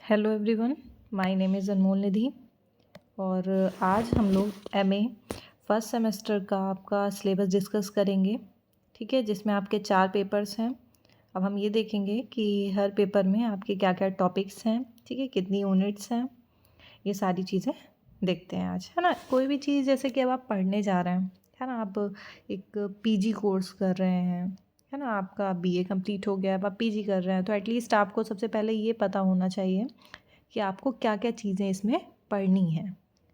Hello everyone, my name is Anmol Nidhi. और आज हम लोग एमए फर्स्ट सेमेस्टर का आपका सिलेबस डिस्कस करेंगे। ठीक है, जिसमें आपके 4 पेपर्स हैं। अब हम ये देखेंगे कि हर पेपर में आपके क्या क्या टॉपिक्स हैं, ठीक है, कितनी यूनिट्स हैं, ये सारी चीज़ें देखते हैं आज, है ना। कोई भी चीज़ जैसे कि अब आप पढ़ने जा रहे हैं, है ना, आप एक पीजी कोर्स कर रहे हैं, है ना, आपका बीए कंप्लीट हो गया, अब आप पीजी कर रहे हैं, तो एटलीस्ट आपको सबसे पहले ये पता होना चाहिए कि आपको क्या क्या चीज़ें इसमें पढ़नी है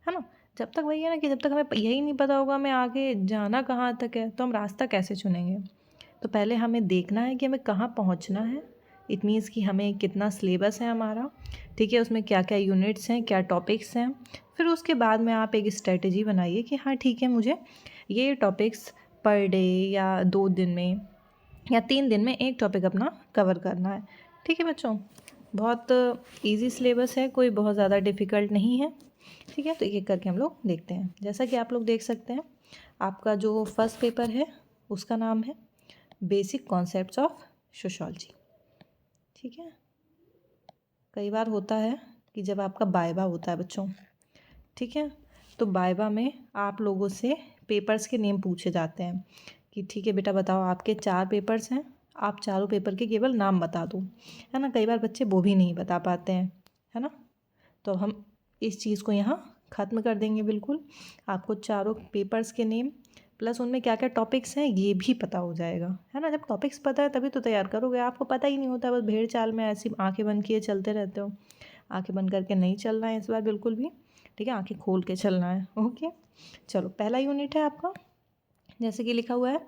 ना। जब तक वही है ना कि जब तक हमें यही नहीं पता होगा हमें आगे जाना कहाँ तक है, तो हम रास्ता कैसे चुनेंगे। तो पहले हमें देखना है कि हमें कहाँ पहुँचना है। इट मीन्स कि हमें कितना सिलेबस है हमारा, ठीक है, उसमें क्या क्या यूनिट्स हैं, क्या टॉपिक्स हैं। फिर उसके बाद में आप एक स्ट्रेटजी बनाइए कि हाँ ठीक है, मुझे ये टॉपिक्स पर डे या 2 दिन में या 3 दिन में एक टॉपिक अपना कवर करना है। ठीक है बच्चों, बहुत इजी सिलेबस है, कोई बहुत ज़्यादा डिफ़िकल्ट नहीं है। ठीक है, तो एक एक करके हम लोग देखते हैं। जैसा कि आप लोग देख सकते हैं, आपका जो फर्स्ट पेपर है उसका नाम है बेसिक कॉन्सेप्ट्स ऑफ सोशोलॉजी। ठीक है, कई बार होता है कि जब आपका वाइवा होता है बच्चों, ठीक है, तो वाइवा में आप लोगों से पेपर्स के नेम पूछे जाते हैं कि ठीक है बेटा बताओ, आपके 4 पेपर्स हैं, आप चारों पेपर के केवल नाम बता दो, है ना। कई बार बच्चे वो भी नहीं बता पाते हैं, है ना। तो हम इस चीज़ को यहाँ ख़त्म कर देंगे बिल्कुल। आपको चारों पेपर्स के नेम प्लस उनमें क्या क्या टॉपिक्स हैं ये भी पता हो जाएगा, है ना। जब टॉपिक्स पता है तभी तो तैयार करोगे, आपको पता ही नहीं होता, बस भेड़ चाल में ऐसी आंखें बंद किए चलते रहते हो। आंखें बंद करके नहीं चलना है इस बार बिल्कुल भी, ठीक है, आंखें खोल के चलना है। ओके, चलो पहला यूनिट है आपका, जैसे कि लिखा हुआ है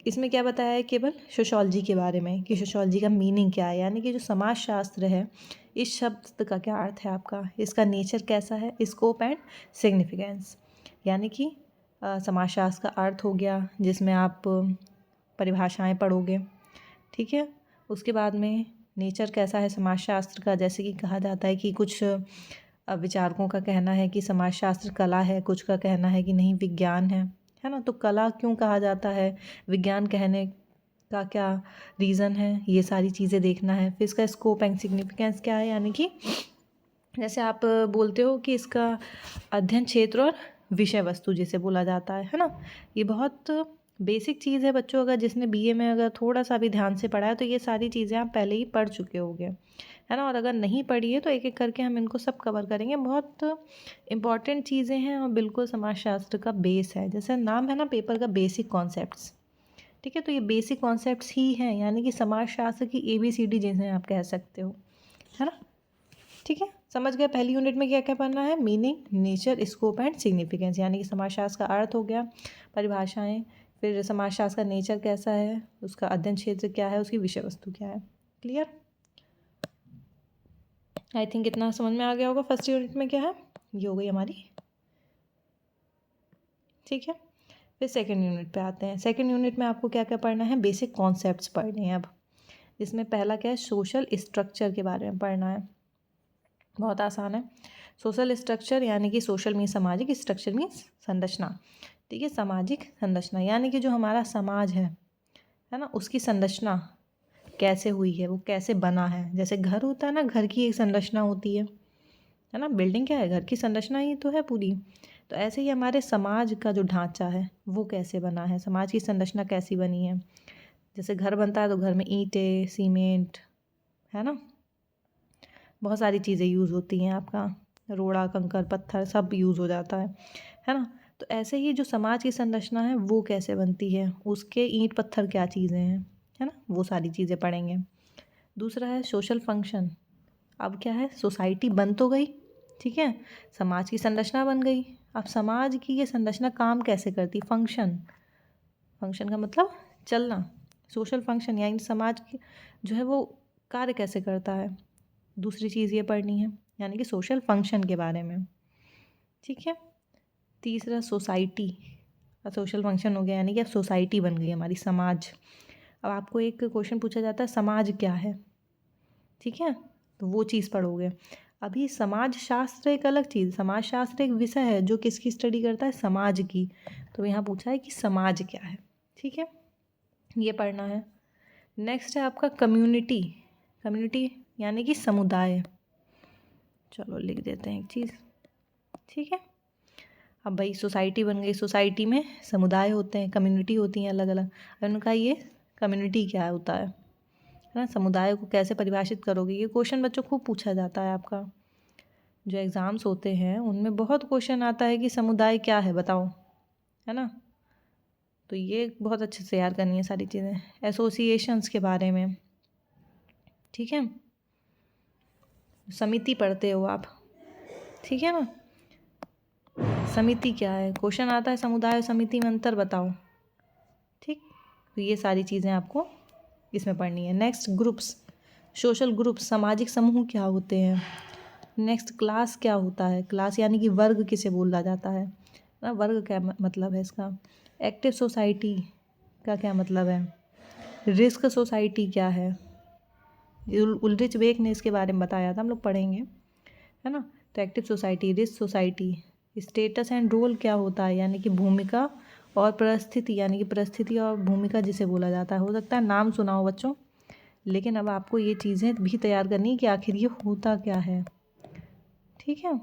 इसमें क्या बताया है, केवल सोशोलॉजी के बारे में कि सोशोलॉजी का मीनिंग क्या है, यानी कि जो समाज शास्त्र है इस शब्द का क्या अर्थ है आपका, इसका नेचर कैसा है, स्कोप एंड सिग्निफिकेंस। यानी कि समाजशास्त्र का अर्थ हो गया जिसमें आप परिभाषाएं पढ़ोगे, ठीक है। उसके बाद में नेचर कैसा है समाजशास्त्र का, जैसे कि कहा जाता है कि कुछ विचारकों का कहना है कि समाजशास्त्र कला है, कुछ का कहना है कि नहीं विज्ञान है ना। तो कला क्यों कहा जाता है, विज्ञान कहने का क्या रीज़न है, ये सारी चीज़ें देखना है। फिर इसका स्कोप एंड सिग्निफिकेंस क्या है, यानी कि जैसे आप बोलते हो कि इसका अध्ययन क्षेत्र और विषय वस्तु जिसे बोला जाता है ना। ये बहुत बेसिक चीज़ है बच्चों, अगर जिसने बीए में अगर थोड़ा सा भी ध्यान से पढ़ा है तो ये सारी चीज़ें आप पहले ही पढ़ चुके होंगे, है ना। और अगर नहीं पढ़ी है तो एक एक करके हम इनको सब कवर करेंगे। बहुत इंपॉर्टेंट चीज़ें हैं और बिल्कुल समाजशास्त्र का बेस है, जैसे नाम है ना पेपर का, बेसिक कॉन्सेप्ट्स। ठीक है, तो ये बेसिक कॉन्सेप्ट्स ही हैं, यानी कि समाजशास्त्र की ABCD जिन्हें आप कह सकते हो, है ना। ठीक है, समझ गए। पहली यूनिट में क्या क्या पढ़ना है, meaning, nature, scope and significance, यानी कि समाजशास्त्र का अर्थ हो गया, परिभाषाएं, फिर समाजशास्त्र का नेचर कैसा है, उसका अध्ययन क्षेत्र क्या है, उसकी विषय वस्तु क्या है। क्लियर, आई थिंक इतना समझ में आ गया होगा। फर्स्ट यूनिट में क्या है, ये हो गई हमारी। ठीक है, फिर सेकेंड यूनिट पे आते हैं। सेकेंड यूनिट में आपको क्या क्या पढ़ना है, बेसिक कॉन्सेप्ट्स पढ़ने हैं अब। इसमें पहला क्या है, सोशल स्ट्रक्चर के बारे में पढ़ना है। बहुत आसान है। सोशल स्ट्रक्चर यानी कि सोशल मीन्स सामाजिक, स्ट्रक्चर मीन्स संरचना। ठीक है, सामाजिक संरचना यानी कि जो हमारा समाज है ना, उसकी संरचना कैसे हुई है, वो कैसे बना है। जैसे घर होता है ना, घर की एक संरचना होती है ना। बिल्डिंग क्या है, घर की संरचना ही तो है पूरी। तो ऐसे ही हमारे समाज का जो ढांचा है वो कैसे बना है, समाज की संरचना कैसी बनी है। जैसे घर बनता है तो घर में ईंटें, सीमेंट, है ना, बहुत सारी चीज़ें यूज़ होती हैं, आपका रोड़ा, कंकड़, पत्थर सब यूज़ हो जाता है ना। तो ऐसे ही जो समाज की संरचना है वो कैसे बनती है, उसके ईंट पत्थर क्या चीज़ें हैं, है ना, वो सारी चीज़ें पढ़ेंगे। दूसरा है सोशल फंक्शन। अब क्या है, सोसाइटी बन तो गई, ठीक है, समाज की संरचना बन गई। अब समाज की ये संरचना काम कैसे करती, फंक्शन, फंक्शन का मतलब चलना। सोशल फंक्शन यानी समाज की जो है वो कार्य कैसे करता है, दूसरी चीज़ ये पढ़नी है, यानी कि सोशल फंक्शन के बारे में। ठीक है, तीसरा सोसाइटी, सोशल फंक्शन हो गया, यानी कि अब सोसाइटी बन गई हमारी, समाज। अब आपको एक क्वेश्चन पूछा जाता है समाज क्या है, ठीक है, तो वो चीज़ पढ़ोगे। अभी समाज शास्त्र एक अलग चीज़, समाज शास्त्र एक विषय है जो किसकी स्टडी करता है, समाज की। तो यहाँ पूछा है कि समाज क्या है, ठीक है, ये पढ़ना है। नेक्स्ट है आपका कम्युनिटी। कम्युनिटी यानी कि समुदाय, चलो लिख देते हैं एक चीज़, ठीक है। अब भाई सोसाइटी बन गई, सोसाइटी में समुदाय होते हैं, कम्युनिटी होती हैं अलग अलग। उन्होंने कहा ये कम्युनिटी क्या होता है ना, समुदाय को कैसे परिभाषित करोगे। ये क्वेश्चन बच्चों खूब पूछा जाता है आपका, जो एग्ज़ाम्स होते हैं उनमें बहुत क्वेश्चन आता है कि समुदाय क्या है बताओ, है ना। तो ये बहुत अच्छे से याद करनी है सारी चीज़ें। एसोसिएशंस के बारे में, ठीक है, समिति पढ़ते हो आप, ठीक है ना। समिति क्या है, क्वेश्चन आता है समुदाय और समिति में अंतर बताओ, ठीक। तो ये सारी चीज़ें आपको इसमें पढ़नी है। नेक्स्ट ग्रुप्स, सोशल ग्रुप्स, सामाजिक समूह क्या होते हैं। नेक्स्ट क्लास क्या होता है, क्लास यानी कि वर्ग किसे बोला जाता है ना, वर्ग क्या मतलब है इसका। एक्टिव सोसाइटी का क्या मतलब है, रिस्क सोसाइटी क्या है, उल्रिच बेक ने इसके बारे में बताया था, हम लोग पढ़ेंगे, है ना। तो active society, risk society, status and role क्या होता है, यानी कि भूमिका और परिस्थिति, यानी कि परिस्थिति और भूमिका जिसे बोला जाता है। हो सकता है नाम सुना हो बच्चों, लेकिन अब आपको ये चीज़ें भी तैयार करनी है कि आखिर ये होता क्या है, ठीक है।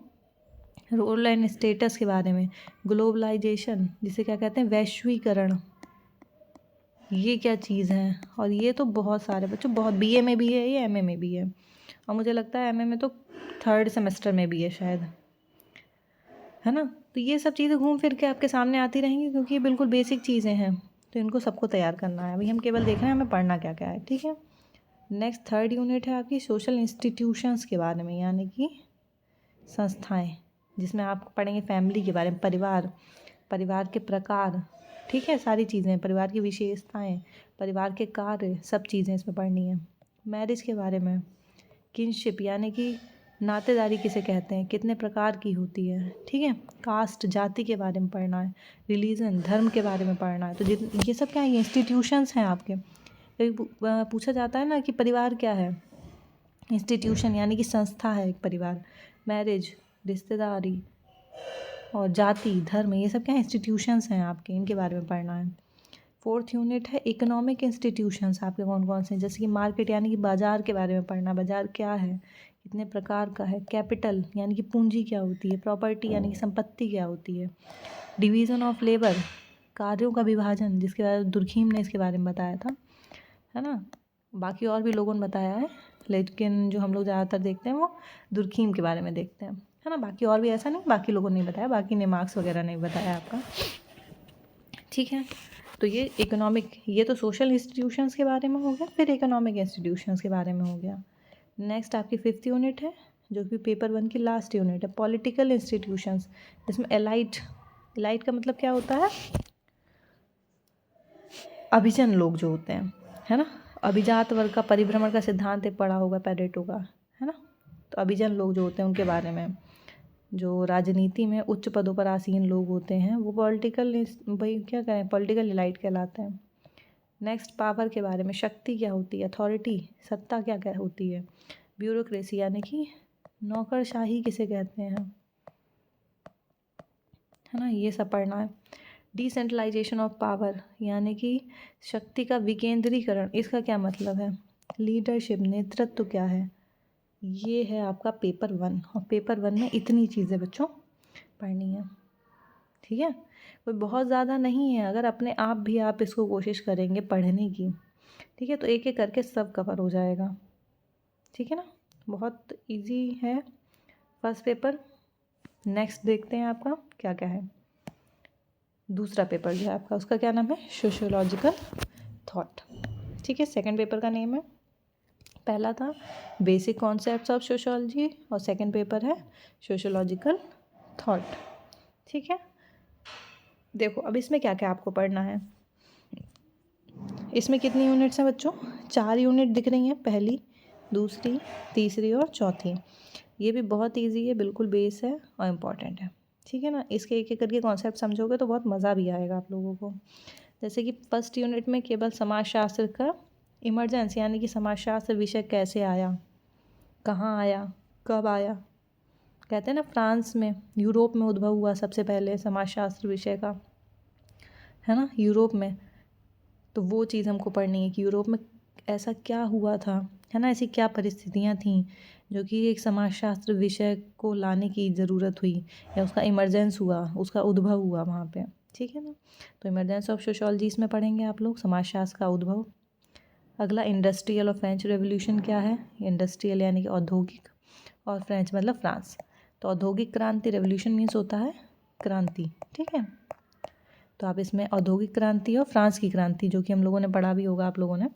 रोल एंड स्टेटस के बारे में, ग्लोबलाइजेशन जिसे क्या कहते हैं, वैश्वीकरण, ये क्या चीज़ है। और ये तो बहुत सारे बच्चों, बहुत बीए में भी है, ये एमए में भी है, और मुझे लगता है एमए में तो 3rd सेमेस्टर में भी है शायद, है ना। तो ये सब चीज़ें घूम फिर के आपके सामने आती रहेंगी, क्योंकि ये बिल्कुल बेसिक चीज़ें हैं, तो इनको सबको तैयार करना है। अभी हम केवल देख रहे हैं हमें पढ़ना क्या क्या है, ठीक है। नेक्स्ट 3rd यूनिट है आपकी सोशल इंस्टीट्यूशंस के बारे में, यानी कि संस्थाएं, जिसमें आप पढ़ेंगे फैमिली के बारे में, परिवार, परिवार के प्रकार, ठीक है, सारी चीज़ें, परिवार की विशेषताएं, परिवार के कार्य, सब चीज़ें इसमें पढ़नी है। मैरिज के बारे में, किनशिप यानी कि नातेदारी किसे कहते हैं, कितने प्रकार की होती है, ठीक है। कास्ट, जाति के बारे में पढ़ना है। रिलीजन, धर्म के बारे में पढ़ना है। तो ये सब क्या है, इंस्टीट्यूशंस हैं आपके। पूछा जाता है ना कि परिवार क्या है, इंस्टीट्यूशन यानी कि संस्था है एक परिवार। मैरिज, रिश्तेदारी, और जाति, धर्म, ये सब क्या है, इंस्टीट्यूशंस हैं आपके, इनके बारे में पढ़ना है। 4th यूनिट है इकोनॉमिक इंस्टीट्यूशंस, आपके कौन कौन से हैं, जैसे कि मार्केट यानी कि बाजार के बारे में पढ़ना, बाजार क्या है, कितने प्रकार का है। कैपिटल यानी कि पूंजी क्या होती है। प्रॉपर्टी यानी कि संपत्ति क्या होती है। डिवीज़न ऑफ लेबर, कार्यों का विभाजन, जिसके बारे में दुर्खीम ने इसके बारे में बताया था, है ना। बाकी और भी लोगों ने बताया है, लेकिन जो हम लोग ज़्यादातर देखते हैं वो दुर्खीम के बारे में देखते हैं, है ना। बाकी और भी ऐसा नहीं, बाकी लोगों ने बताया, बाकी ने मार्क्स वगैरह नहीं बताया आपका, ठीक है। तो ये इकोनॉमिक, ये तो सोशल इंस्टीट्यूशंस के बारे में हो गया, फिर इकोनॉमिक इंस्टीट्यूशंस के बारे में हो गया। नेक्स्ट आपकी 5th यूनिट है, जो कि पेपर 1 की लास्ट यूनिट है, पॉलिटिकल इंस्टीट्यूशंस, जिसमें एलाइट, एलाइट का मतलब क्या होता है, अभिजन लोग जो होते हैं, है ना। अभिजात वर्ग का परिभ्रमण का सिद्धांत एक पढ़ा होगा पेरेटो का, है ना। तो अभिजन लोग जो होते हैं उनके बारे में, जो राजनीति में उच्च पदों पर आसीन लोग होते हैं वो पॉलिटिकल, भाई क्या कहें, पॉलिटिकल एलाइट कहलाते हैं। नेक्स्ट पावर के बारे में, शक्ति क्या होती है, अथॉरिटी, सत्ता क्या क्या होती है। ब्यूरोक्रेसी यानी कि नौकरशाही किसे कहते हैं, है ना, ये सब पढ़ना है। डिसेंट्रलाइजेशन ऑफ पावर यानी कि शक्ति का विकेंद्रीकरण, इसका क्या मतलब है। लीडरशिप, नेतृत्व क्या है। ये है आपका पेपर 1, और पेपर 1 में इतनी चीज़ें बच्चों पढ़नी है, ठीक है। कोई बहुत ज़्यादा नहीं है, अगर अपने आप भी आप इसको कोशिश करेंगे पढ़ने की, ठीक है, तो एक एक करके सब कवर हो जाएगा, ठीक है ना। बहुत इजी है फर्स्ट पेपर। नेक्स्ट देखते हैं आपका क्या क्या है। दूसरा पेपर जो है आपका, उसका क्या नाम है, सोशियोलॉजिकल थॉट, ठीक है। सेकंड पेपर का नेम है, पहला था बेसिक कॉन्सेप्ट्स ऑफ सोशियोलॉजी, और सेकंड पेपर है सोशियोलॉजिकल थॉट, ठीक है। देखो अब इसमें क्या क्या आपको पढ़ना है। इसमें कितनी यूनिट्स हैं बच्चों, 4 यूनिट दिख रही हैं, पहली, दूसरी, तीसरी और चौथी। ये भी बहुत इजी है, बिल्कुल बेस है और इम्पॉर्टेंट है, ठीक है ना। इसके एक एक करके कॉन्सेप्ट समझोगे तो बहुत मज़ा भी आएगा आप लोगों को। जैसे कि फर्स्ट यूनिट में केवल समाजशास्त्र का इमरजेंस, यानी कि समाजशास्त्र विषय कैसे आया, कहाँ आया, कब आया। कहते हैं ना फ्रांस में, यूरोप में उद्भव हुआ सबसे पहले समाजशास्त्र विषय का, है ना, यूरोप में। तो वो चीज़ हमको पढ़नी है कि यूरोप में ऐसा क्या हुआ था है ना। ऐसी क्या परिस्थितियाँ थीं जो कि एक समाजशास्त्र विषय को लाने की ज़रूरत हुई या उसका इमरजेंस हुआ, उसका उद्भव हुआ वहाँ पे, ठीक है ना। तो इमरजेंस ऑफ सोशियोलॉजी इसमें पढ़ेंगे आप लोग, समाजशास्त्र का उद्भव। अगला इंडस्ट्रियल और फ्रेंच रेवोल्यूशन क्या है, इंडस्ट्रियल यानी कि औद्योगिक, और फ्रेंच मतलब फ्रांस। तो औद्योगिक क्रांति, रेवोल्यूशन मीन्स होता है क्रांति, ठीक है। तो आप इसमें औद्योगिक क्रांति और फ्रांस की क्रांति, जो कि हम लोगों ने पढ़ा भी होगा आप लोगों ने,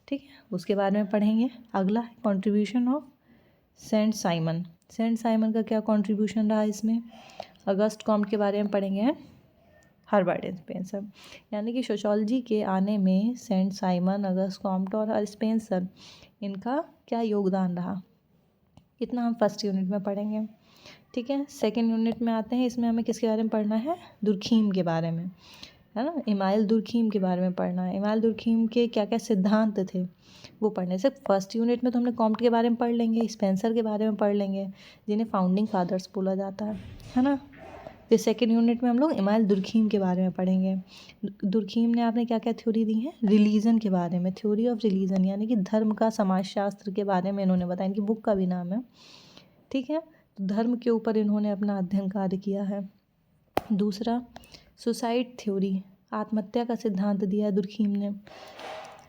ठीक है, उसके बारे में पढ़ेंगे। अगला है contribution of Saint Simon. Saint Simon का क्या कॉन्ट्रीब्यूशन रहा इसमें। अगस्त कॉम्ट के बारे में पढ़ेंगे, हर्बर्ट स्पेंसर। यानी कि सोशियोलॉजी के आने में सेंट साइमन, अगस्त कॉम्ट और स्पेंसर, इनका क्या योगदान रहा, इतना हम फर्स्ट यूनिट में पढ़ेंगे, ठीक है। सेकेंड यूनिट में आते हैं, इसमें हमें किसके बारे में पढ़ना है, दुर्खीम के बारे में, है ना। इमाइल दुर्खीम के बारे में पढ़ना है। इमाइल दुर्खीम के क्या क्या सिद्धांत थे वो पढ़ने से। फर्स्ट यूनिट में तो हमने कॉम्ट के बारे में पढ़ लेंगे, स्पेंसर के बारे में पढ़ लेंगे, जिन्हें फाउंडिंग फादर्स बोला जाता है ना। फिर सेकेंड यूनिट में हम लोग इमाइल दुर्खीम के बारे में पढ़ेंगे। दुर्खीम ने आपने क्या क्या थ्योरी दी है, रिलीजन के बारे में, थ्योरी ऑफ रिलीजन यानी कि धर्म का समाजशास्त्र के बारे में इन्होंने बताया, इनकी बुक का भी नाम है, ठीक है। तो धर्म के ऊपर इन्होंने अपना अध्ययन कार्य किया है। दूसरा सुसाइड थ्योरी, आत्महत्या का सिद्धांत दिया है दुर्खीम ने।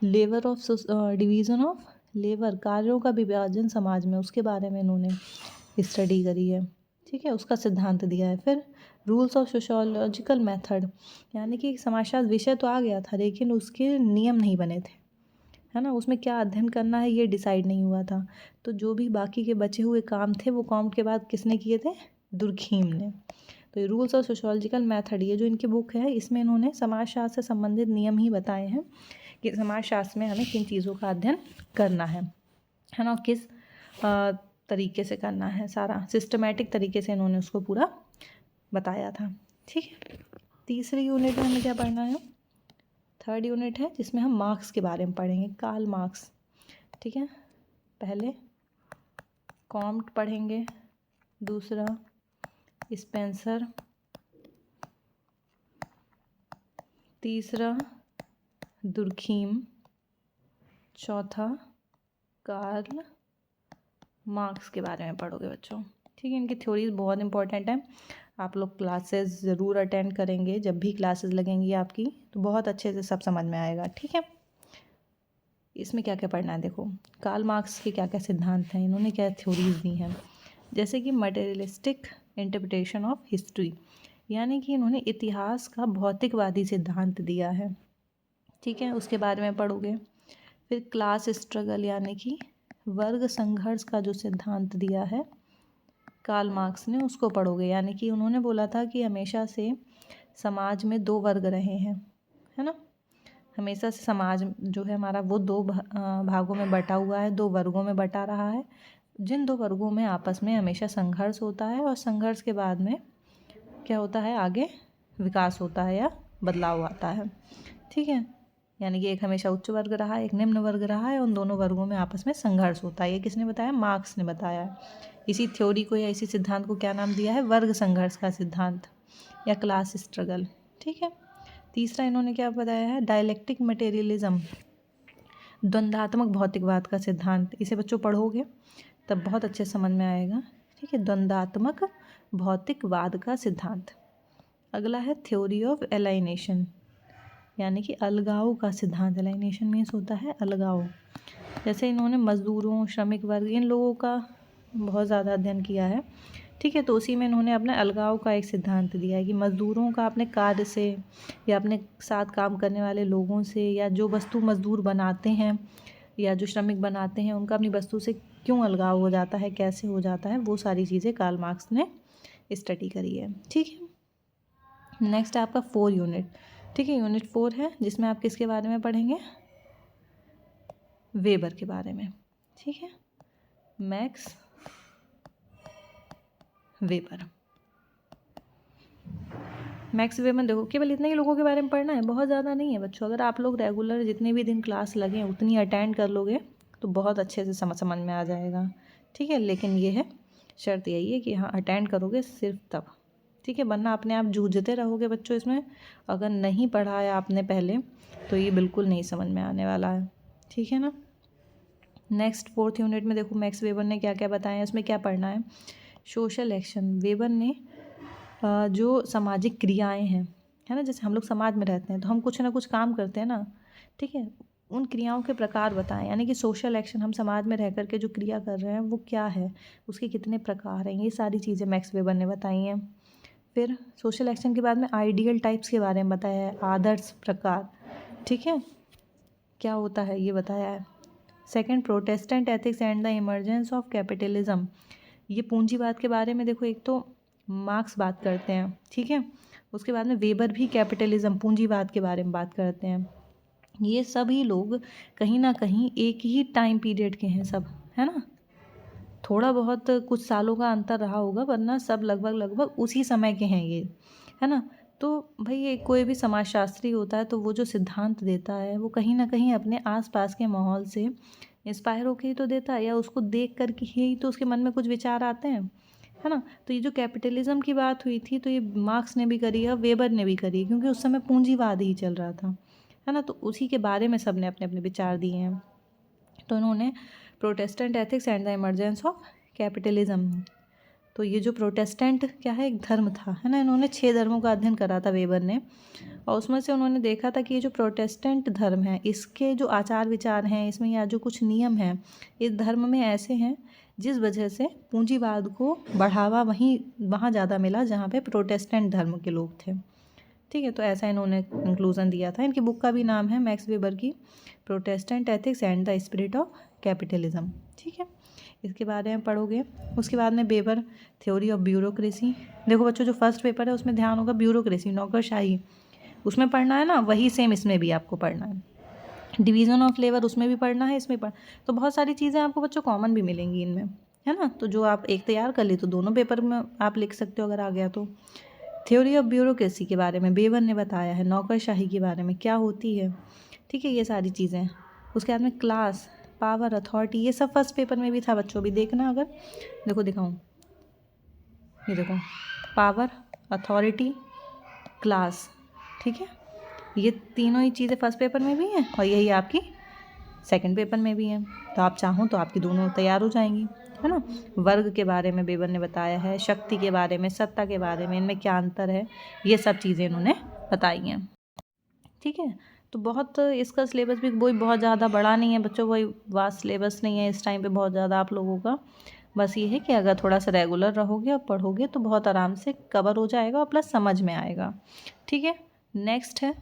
Labour of division of labour, कार्यों का विभाजन समाज में, उसके बारे में इन्होंने स्टडी करी है, ठीक है, उसका सिद्धांत दिया है। फिर रूल्स ऑफ सोशियोलॉजिकल मेथड, यानी कि समाजशास्त्र विषय तो आ गया था लेकिन उसके नियम नहीं बने थे, है ना, उसमें क्या अध्ययन करना है ये डिसाइड नहीं हुआ था। तो जो भी बाकी के बचे हुए काम थे वो कॉम्ट के बाद किसने किए थे, दुर्खीम ने। तो ये रूल्स ऑफ सोशियोलॉजिकल मेथड, ये जो इनकी बुक है इसमें इन्होंने समाजशास्त्र से संबंधित नियम ही बताए हैं कि समाजशास्त्र में हमें किन चीज़ों का अध्ययन करना है ना, किस तरीके से करना है, सारा सिस्टमेटिक तरीके से इन्होंने उसको पूरा बताया था, ठीक है। तीसरी यूनिट में हमें क्या पढ़ना है, थर्ड यूनिट है जिसमें हम मार्क्स के बारे में पढ़ेंगे, कार्ल मार्क्स, ठीक है। पहले कॉम्ट पढ़ेंगे, दूसरा स्पेंसर, तीसरा दुर्खीम, चौथा कार्ल मार्क्स के बारे में पढ़ोगे बच्चों, ठीक है। इनकी थ्योरीज बहुत इंपॉर्टेंट है, आप लोग क्लासेस ज़रूर अटेंड करेंगे, जब भी क्लासेस लगेंगी आपकी तो बहुत अच्छे से सब समझ में आएगा, ठीक है। इसमें क्या क्या पढ़ना है, देखो कार्ल मार्क्स के क्या क्या सिद्धांत हैं, इन्होंने क्या थ्योरीज दी हैं, जैसे कि मटेरियलिस्टिक इंटरप्रिटेशन ऑफ हिस्ट्री, यानी कि इन्होंने इतिहास का भौतिकवादी सिद्धांत दिया है, ठीक है, उसके बारे में पढ़ोगे। फिर क्लास स्ट्रगल यानी कि वर्ग संघर्ष का जो सिद्धांत दिया है कार्ल मार्क्स ने, उसको पढ़ोगे। यानी कि उन्होंने बोला था कि हमेशा से समाज में दो वर्ग रहे हैं, है ना, हमेशा से समाज जो है हमारा वो दो भागों में बटा हुआ है, दो वर्गों में बटा रहा है, जिन दो वर्गों में आपस में हमेशा संघर्ष होता है और संघर्ष के बाद में क्या होता है, आगे विकास होता है या बदलाव आता है, ठीक है। यानी कि एक हमेशा उच्च वर्ग रहा है, एक निम्न वर्ग रहा है, उन दोनों वर्गों में आपस में संघर्ष होता है। ये किसने बताया, मार्क्स ने बताया है। इसी थ्योरी को या इसी सिद्धांत को क्या नाम दिया है, वर्ग संघर्ष का सिद्धांत या क्लास स्ट्रगल, ठीक है। तीसरा इन्होंने क्या बताया है, डायलेक्टिक मटेरियलिज्म, द्वंद्वात्मक भौतिकवाद का सिद्धांत। इसे बच्चों पढ़ोगे तब बहुत अच्छे समझ में आएगा, ठीक है, द्वंद्वात्मक भौतिकवाद का सिद्धांत। अगला है थ्योरी ऑफ एलाइनेशन, यानी कि अलगाव का सिद्धांत। एलाइनेशन मीन्स होता है अलगाव। जैसे इन्होंने मजदूरों, श्रमिक वर्ग, इन लोगों का बहुत ज़्यादा अध्ययन किया है, ठीक है। तो उसी में इन्होंने अपने अलगाव का एक सिद्धांत दिया है कि मजदूरों का अपने कार्य से या अपने साथ काम करने वाले लोगों से, या जो वस्तु मजदूर बनाते हैं या जो श्रमिक बनाते हैं, उनका अपनी वस्तु से क्यों अलगाव हो जाता है, कैसे हो जाता है, वो सारी चीज़ें कार्ल मार्क्स ने स्टडी करी है, ठीक है। नेक्स्ट है आपका 4 यूनिट, ठीक है। यूनिट 4 है जिसमें आप किसके बारे में पढ़ेंगे, वेबर के बारे में, ठीक है, मैक्स वेबर। मैक्स वेबर देखो केवल इतने ही लोगों के बारे में पढ़ना है, बहुत ज़्यादा नहीं है बच्चों। अगर आप लोग रेगुलर जितने भी दिन क्लास लगे उतनी अटेंड कर लोगे तो बहुत अच्छे से समझ में आ जाएगा, ठीक है। लेकिन ये है, शर्त यही है कि हाँ अटेंड करोगे सिर्फ तब, ठीक है, वरना अपने आप जूझते रहोगे बच्चों इसमें। अगर नहीं पढ़ा है आपने पहले तो ये बिल्कुल नहीं समझ में आने वाला है, ठीक है ना। नेक्स्ट 4th यूनिट में देखो मैक्स वेबर ने क्या क्या बताया है, उसमें क्या पढ़ना है। सोशल एक्शन, वेबर ने जो सामाजिक क्रियाएं हैं, है ना, जैसे हम लोग समाज में रहते हैं तो हम कुछ ना कुछ काम करते हैं ना, ठीक है, उन क्रियाओं के प्रकार बताएं। यानी कि सोशल एक्शन, हम समाज में रह कर के जो क्रिया कर रहे हैं वो क्या है, उसके कितने प्रकार हैं, ये सारी चीज़ें मैक्स वेबर ने बताई हैं। फिर सोशल एक्शन के बाद में आइडियल टाइप्स के बारे में बताया है, आदर्श प्रकार, ठीक है, क्या होता है ये बताया है। Second, Protestant ethics and the emergence of capitalism, ये पूंजीवाद के बारे में देखो, एक तो मार्क्स बात करते हैं, ठीक है, उसके बाद में वेबर भी कैपिटलिज्म, पूंजीवाद के बारे में बात करते हैं। ये सभी लोग कहीं ना कहीं एक ही टाइम पीरियड के हैं सब, है ना, थोड़ा बहुत कुछ सालों का अंतर रहा होगा वरना सब लगभग उसी समय के हैं ये, है ना। तो भाई ये कोई भी समाजशास्त्री होता है तो वो जो सिद्धांत देता है वो कहीं ना कहीं अपने आसपास के माहौल से इंस्पायर होकर ही तो देता है, या उसको देख कर के ही तो उसके मन में कुछ विचार आते हैं, है ना। तो ये जो कैपिटलिज्म की बात हुई थी तो ये मार्क्स ने भी करी है, वेबर ने भी करी, क्योंकि उस समय पूंजीवाद ही चल रहा था, है ना, तो उसी के बारे में सब ने अपने अपने विचार दिए हैं। तो इन्होंने Protestant ethics and the emergence of capitalism, तो ये जो प्रोटेस्टेंट क्या है, एक धर्म था, है ना, इन्होंने 6 धर्मों का अध्ययन करा था वेबर ने, और उसमें से उन्होंने देखा था कि ये जो प्रोटेस्टेंट धर्म है इसके जो आचार विचार हैं इसमें, या जो कुछ नियम हैं इस धर्म में ऐसे हैं जिस वजह से पूंजीवाद को बढ़ावा वहाँ ज़्यादा मिला जहाँ पे प्रोटेस्टेंट धर्म के लोग थे, ठीक है। तो ऐसा इन्होंने कंक्लूज़न दिया था। इनकी बुक का भी नाम है मैक्स वेबर की Protestant ethics and the spirit of capitalism, ठीक है, इसके बारे में पढ़ोगे। उसके बाद में वेबर थ्योरी ऑफ ब्यूरोक्रेसी, देखो बच्चों जो फर्स्ट पेपर है उसमें ध्यान होगा ब्यूरोक्रेसी, नौकरशाही, उसमें पढ़ना है ना, वही सेम इसमें भी आपको पढ़ना है। डिवीज़न ऑफ लेबर उसमें भी पढ़ना है, इसमें तो बहुत सारी चीज़ें आपको बच्चों कॉमन भी मिलेंगी इनमें, है ना। तो जो आप एक तैयार कर ली तो दोनों पेपर में आप लिख सकते हो अगर आ गया तो। थ्योरी ऑफ ब्यूरोक्रेसी के बारे में वेबर ने बताया है, नौकरशाही के बारे में क्या होती है, ठीक है, ये सारी चीज़ें। उसके बाद में क्लास, पावर, अथॉरिटी, ये सब फर्स्ट पेपर में भी था बच्चों, भी देखना अगर, देखो दिखाऊं, ये देखो, पावर, अथॉरिटी, क्लास, ठीक है, ये तीनों ही चीज़ें फर्स्ट पेपर में भी हैं और यही आपकी सेकंड पेपर में भी हैं, तो आप चाहो तो आपकी दोनों तैयार हो जाएंगी, है ना। वर्ग के बारे में वेबर ने बताया है, शक्ति के बारे में, सत्ता के बारे में, इनमें क्या अंतर है, ये सब चीज़ें इन्होंने बताई हैं, ठीक है। तो बहुत इसका सिलेबस भी कोई बहुत ज़्यादा बड़ा नहीं है बच्चों, कोई वास्ट सिलेबस नहीं है इस टाइम पे बहुत ज़्यादा आप लोगों का। बस ये है कि अगर थोड़ा सा रेगुलर रहोगे और पढ़ोगे तो बहुत आराम से कवर हो जाएगा और प्लस समझ में आएगा, ठीक है। नेक्स्ट है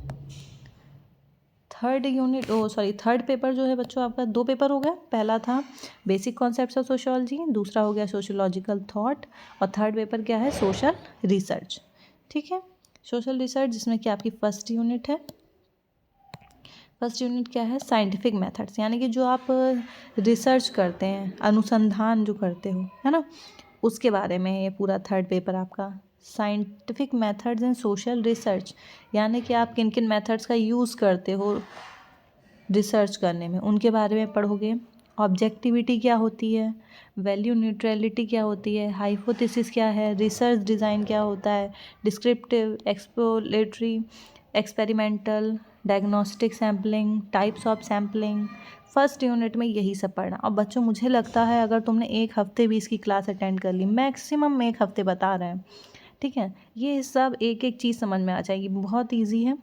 थर्ड पेपर जो है बच्चों आपका 2 पेपर हो गया। पहला था बेसिक कॉन्सेप्ट्स ऑफ सोशियोलॉजी, दूसरा हो गया सोशियोलॉजिकल थॉट, और थर्ड पेपर क्या है, सोशल रिसर्च, ठीक है। सोशल रिसर्च जिसमें कि आपकी फर्स्ट यूनिट है। फर्स्ट यूनिट क्या है, साइंटिफिक मेथड्स, यानी कि जो आप रिसर्च करते हैं, अनुसंधान जो करते हो, है ना, उसके बारे में ये पूरा थर्ड पेपर आपका। Scientific methods in social research, यानी कि आप किन किन मेथड्स का यूज़ करते हो रिसर्च करने में, उनके बारे में पढ़ोगे। ऑब्जेक्टिविटी क्या होती है, वैल्यू न्यूट्रलिटी क्या होती है, हाइपोथेसिस क्या है, रिसर्च डिज़ाइन क्या होता है, descriptive, exploratory, experimental, diagnostic sampling, types of sampling, first unit में यही सब पढ़ना। और बच्चों मुझे लगता है अगर तुमने 1 हफ्ते भी इसकी क्लास अटेंड कर ली, मैक्सिमम 1 हफ्ते बता रहे हैं, ठीक है, ये सब एक एक चीज़ समझ में आ जाएगी। बहुत ईजी है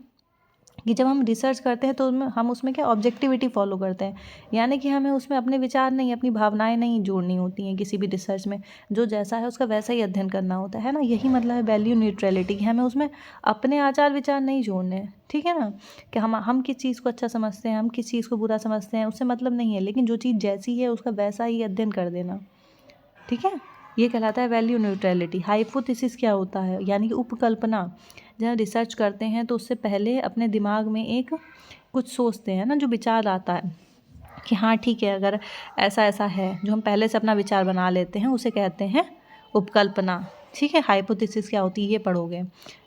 कि जब हम रिसर्च करते हैं तो हम उसमें क्या ऑब्जेक्टिविटी फॉलो करते हैं, यानी कि हमें उसमें अपने विचार नहीं, अपनी भावनाएं नहीं जोड़नी होती हैं किसी भी रिसर्च में, जो जैसा है उसका वैसा ही अध्ययन करना होता है ना। यही मतलब है वैल्यू न्यूट्रलिटी, कि हमें उसमें अपने आचार विचार नहीं जोड़ने, ठीक है ना, कि हम किस चीज़ को अच्छा समझते हैं, हम किस चीज़ को बुरा समझते हैं, उससे मतलब नहीं है, लेकिन जो चीज़ जैसी है उसका वैसा ही अध्ययन कर देना, ठीक है, ये कहलाता है वैल्यू न्यूट्रलिटी। हाइपोथेसिस क्या होता है, यानी कि उपकल्पना, जहाँ रिसर्च करते हैं तो उससे पहले अपने दिमाग में एक कुछ सोचते हैं ना, जो विचार आता है कि हाँ ठीक है अगर ऐसा ऐसा है, जो हम पहले से अपना विचार बना लेते हैं उसे कहते हैं उपकल्पना, ठीक है। हाइपोथेसिस क्या होती है ये पढ़ोगे।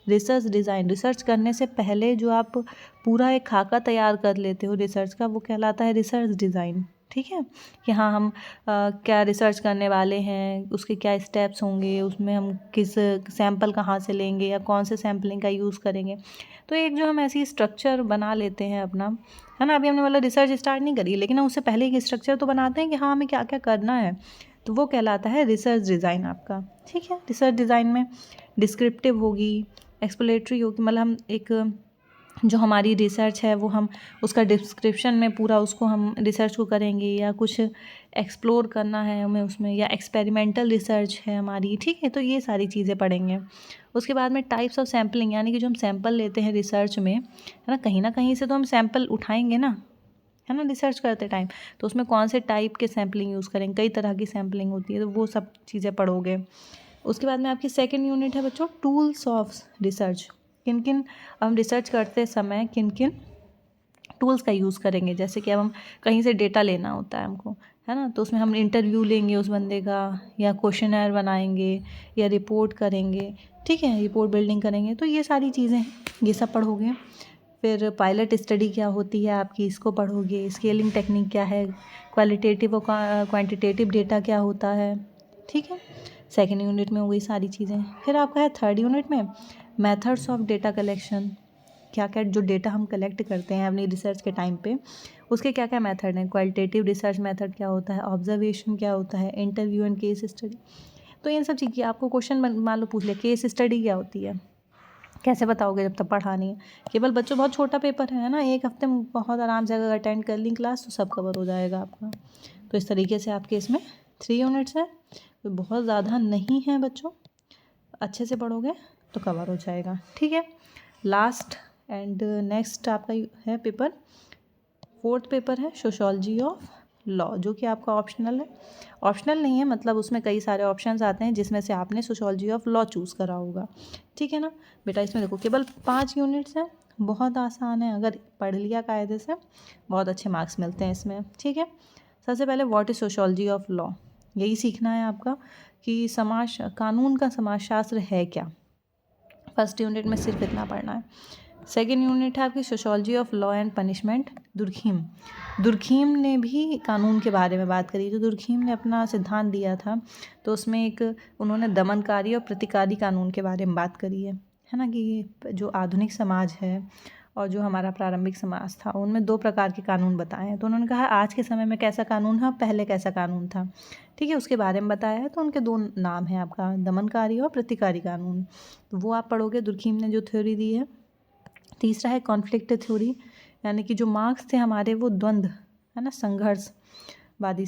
रिसर्च डिज़ाइन, रिसर्च करने से पहले जो आप पूरा एक खाका तैयार कर लेते हो रिसर्च का, वो कहलाता है रिसर्च डिज़ाइन, ठीक है, कि हाँ हम क्या रिसर्च करने वाले हैं, उसके क्या स्टेप्स होंगे, उसमें हम किस सैंपल कहाँ से लेंगे या कौन से सैम्पलिंग का यूज़ करेंगे। तो एक जो हम ऐसी स्ट्रक्चर बना लेते हैं अपना, है ना। अभी हमने मतलब रिसर्च स्टार्ट नहीं करी, लेकिन हम उससे पहले एक स्ट्रक्चर तो बनाते हैं कि हाँ हमें क्या क्या करना है, तो वो कहलाता है रिसर्च डिज़ाइन आपका। ठीक है, रिसर्च डिज़ाइन में डिस्क्रिप्टिव होगी, एक्सप्लेनेटरी होगी, मतलब हम एक जो हमारी रिसर्च है वो हम उसका डिस्क्रिप्शन में पूरा उसको हम रिसर्च को करेंगे, या कुछ एक्सप्लोर करना है हमें उसमें, या एक्सपेरिमेंटल रिसर्च है हमारी। ठीक है, तो ये सारी चीज़ें पढ़ेंगे। उसके बाद में टाइप्स ऑफ सैम्पलिंग, यानी कि जो हम सैंपल लेते हैं रिसर्च में, है ना कहीं से तो हम सैंपल उठाएंगे ना, है ना, रिसर्च करते टाइम। तो उसमें कौन से टाइप के सैम्पलिंग यूज़ करेंगे, कई तरह की सैम्पलिंग होती है, तो वो सब चीज़ें पढ़ोगे। उसके बाद में आपकी सेकेंड यूनिट है बच्चों टूल्स ऑफ रिसर्च। किन किन हम रिसर्च करते समय किन किन टूल्स का यूज़ करेंगे। जैसे कि अब हम कहीं से डेटा लेना होता है हमको, है ना, तो उसमें हम इंटरव्यू लेंगे उस बंदे का, या क्वेश्चनर बनाएंगे, या रिपोर्ट करेंगे। ठीक है, रिपोर्ट बिल्डिंग करेंगे, तो ये सारी चीज़ें हैं, ये सब पढ़ोगे। फिर पायलट स्टडी क्या होती है आपकी, इसको पढ़ोगे। स्केलिंग टेक्निक क्या है, क्वालिटेटिव और क्वांटिटेटिव डेटा क्या होता है। ठीक है, सेकेंड यूनिट में वही सारी चीज़ें। फिर आपका है थर्ड यूनिट में मेथड्स ऑफ डेटा कलेक्शन। क्या क्या जो डेटा हम कलेक्ट करते हैं अपनी रिसर्च के टाइम पे, उसके क्या क्या मेथड हैं। क्वालिटेटिव रिसर्च मेथड क्या होता है, ऑब्जर्वेशन क्या होता है, इंटरव्यू एंड केस स्टडी। तो इन सब चीज़ की आपको क्वेश्चन मान लो पूछ लिया, केस स्टडी क्या होती है, कैसे बताओगे जब तक पढ़ा नहीं है। केवल बच्चों बहुत छोटा पेपर है ना, एक हफ्ते में बहुत आराम से अगर अटेंड कर ली क्लास तो सब कवर हो जाएगा आपका। तो इस तरीके से आपके इसमें 3 यूनिट्स हैं, तो बहुत ज़्यादा नहीं है बच्चों, अच्छे से पढ़ोगे तो कवर हो जाएगा। ठीक है, लास्ट एंड नेक्स्ट आपका है पेपर, फोर्थ पेपर है सोशोलॉजी ऑफ लॉ, जो कि आपका ऑप्शनल है। ऑप्शनल नहीं है, मतलब उसमें कई सारे ऑप्शंस आते हैं जिसमें से आपने सोशोलॉजी ऑफ लॉ चूज़ करा होगा। ठीक है ना बेटा, इसमें देखो केवल 5 यूनिट्स हैं, बहुत आसान है, अगर पढ़ लिया कायदे से बहुत अच्छे मार्क्स मिलते हैं इसमें। ठीक है, सबसे पहले what is sociology of law, यही सीखना है आपका कि समाज कानून का समाजशास्त्र है क्या। फर्स्ट यूनिट में सिर्फ इतना पढ़ना है। सेकेंड यूनिट है आपकी sociology of law and punishment. Durkheim ने भी कानून के बारे में बात करी। तो दुर्खीम ने अपना सिद्धांत दिया था, तो उसमें एक उन्होंने दमनकारी और प्रतिकारी कानून के बारे में बात करी है ना, कि जो आधुनिक समाज है और जो हमारा प्रारंभिक समाज था उनमें 2 प्रकार के कानून बताए हैं। तो उन्होंने कहा आज के समय में कैसा कानून है, पहले कैसा कानून था। ठीक है, उसके बारे में बताया है। तो उनके 2 नाम हैं आपका, दमनकारी और प्रतिकारी कानून। तो वो आप पढ़ोगे, दुर्खीम ने जो थ्योरी दी है। तीसरा है कॉन्फ्लिक्ट थ्योरी, यानी कि जो मार्क्स थे हमारे वो द्वंद्व, है ना, संघर्षवादी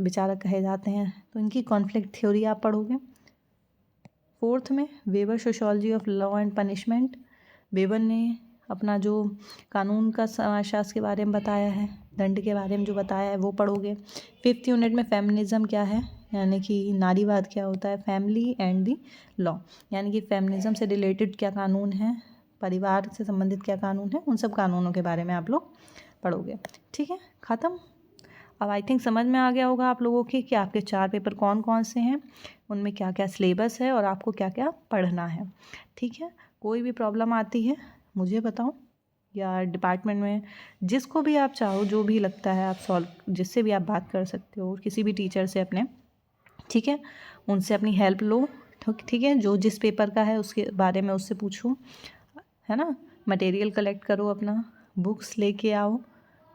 विचारक कहे जाते हैं, तो इनकी कॉन्फ्लिक्ट थ्योरी आप पढ़ोगे। फोर्थ में weber sociology of law and punishment, weber ने अपना जो कानून का समाजशास्त्र के बारे में बताया है, दंड के बारे में जो बताया है वो पढ़ोगे। फिफ्थ यूनिट में फेमिनिज्म क्या है, यानी कि नारीवाद क्या होता है, फैमिली एंड दी लॉ, यानी कि फेमिनिज्म से रिलेटेड क्या कानून है, परिवार से संबंधित क्या कानून है, उन सब कानूनों के बारे में आप लोग पढ़ोगे। ठीक है, ख़त्म। अब आई थिंक समझ में आ गया होगा आप लोगों के कि आपके 4 पेपर कौन कौन से हैं, उनमें क्या क्या सिलेबस है और आपको क्या क्या पढ़ना है। ठीक है, कोई भी प्रॉब्लम आती है मुझे बताओ, या डिपार्टमेंट में जिसको भी आप चाहो, जो भी लगता है आप सॉल्व, जिससे भी आप बात कर सकते हो, किसी भी टीचर से अपने। ठीक है, उनसे अपनी हेल्प लो। ठीक है, जो जिस पेपर का है उसके बारे में उससे पूछो, है ना। मटेरियल कलेक्ट करो, अपना बुक्स लेके आओ,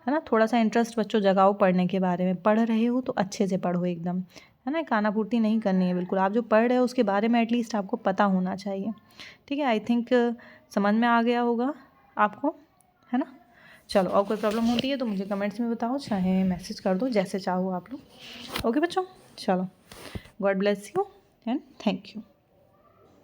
है ना। थोड़ा सा इंटरेस्ट बच्चों जगाओ पढ़ने के बारे में। पढ़ रहे हो तो अच्छे से पढ़ो एकदम, है ना, कानापूर्ति नहीं करनी है बिल्कुल। आप जो पढ़ रहे हो उसके बारे में एटलीस्ट आपको पता होना चाहिए। ठीक है, आई थिंक समझ में आ गया होगा आपको, है ना। चलो, और कोई प्रॉब्लम होती है तो मुझे कमेंट्स में बताओ, चाहे मैसेज कर दो, जैसे चाहो आप लोग। ओके बच्चों, चलो, God bless you and thank you.